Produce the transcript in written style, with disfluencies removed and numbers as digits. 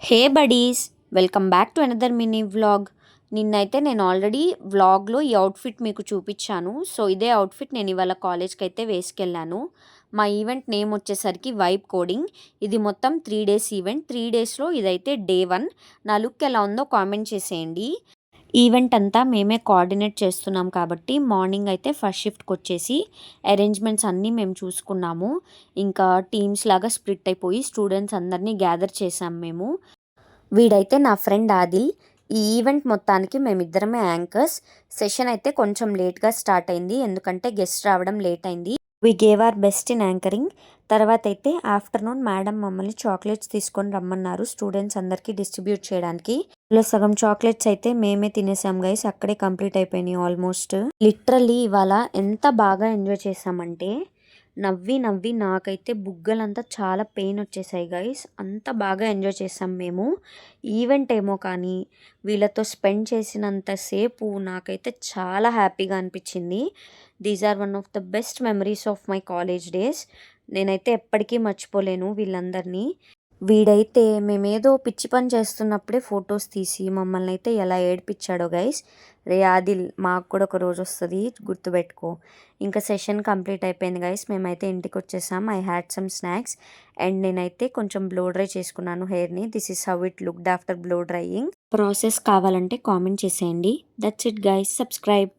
Hey buddies, welcome back to another mini vlog. నిన్నైతే నేను already వ్లాగ్లో ఈ అవుట్ఫిట్ మీకు చూపించాను. సో ఇదే అవుట్ఫిట్ నేను ఇవాళ కాలేజ్కి అయితే వేసుకెళ్ళాను. మా ఈవెంట్ నేమ్ వచ్చేసరికి వైబ్ కోడింగ్. ఇది మొత్తం 3 days ఈవెంట్. 3 daysలో ఇదైతే డే 1. నా లుక్ ఎలా ఉందో కామెంట్ చేసేయండి. ఈవెంట్ అంతా మేమే కోఆర్డినేట్ చేస్తున్నాం కాబట్టి మార్నింగ్ అయితే ఫస్ట్ షిఫ్ట్కి వచ్చేసి అరేంజ్మెంట్స్ అన్నీ మేము చూసుకున్నాము. ఇంకా టీమ్స్ లాగా స్ప్లిట్ అయిపోయి స్టూడెంట్స్ అందరినీ గ్యాదర్ చేసాం మేము. వీడైతే నా ఫ్రెండ్ ఆదిల్. ఈ ఈవెంట్ మొత్తానికి మేమిద్దరమే యాంకర్స్. సెషన్ అయితే కొంచెం లేట్గా స్టార్ట్ అయింది, ఎందుకంటే గెస్ట్ రావడం లేట్ అయింది. We gave our best in anchoring. తర్వాత అయితే ఆఫ్టర్నూన్ మేడం మమ్మల్ని చాక్లెట్స్ తీసుకొని రమ్మన్నారు స్టూడెంట్స్ అందరికీ డిస్ట్రిబ్యూట్ చేయడానికి. ఇందులో సగం చాక్లెట్స్ అయితే మేమే తినేసాం గైస్, అక్కడే కంప్లీట్ అయిపోయినాయి ఆల్మోస్ట్. లిటరల్లీ ఇవాళ ఎంత బాగా ఎంజాయ్ చేసామంటే నవ్వి నవ్వి నాకైతే బుగ్గలంతా చాలా పెయిన్ వచ్చేసాయి గైస్. అంత బాగా ఎంజాయ్ చేసాం మేము. ఈవెంట్ ఏమో కానీ వీళ్ళతో స్పెండ్ చేసినంతసేపు నాకైతే చాలా హ్యాపీగా అనిపించింది. These are one of the best memories of my college days. నేనైతే ఎప్పటికీ మర్చిపోలేను వీళ్ళందరినీ. వీడైతే మేమేదో పిచ్చి పని చేస్తున్నప్పుడే ఫొటోస్ తీసి మమ్మల్ని అయితే ఎలా ఏడిపించాడో గైస్. రే ఆదిల్, మాకు కూడా ఒక రోజు వస్తుంది, గుర్తుపెట్టుకో. ఇంకా సెషన్ కంప్లీట్ అయిపోయింది గైస్, మేమైతే ఇంటికి వచ్చేసాం. I had some snacks and నేనైతే కొంచెం బ్లో డ్రై చేసుకున్నాను హెయిర్ని. This is how it looked after blow drying. Process కావాలంటే కామెంట్ చేసేయండి. That's it guys, subscribe.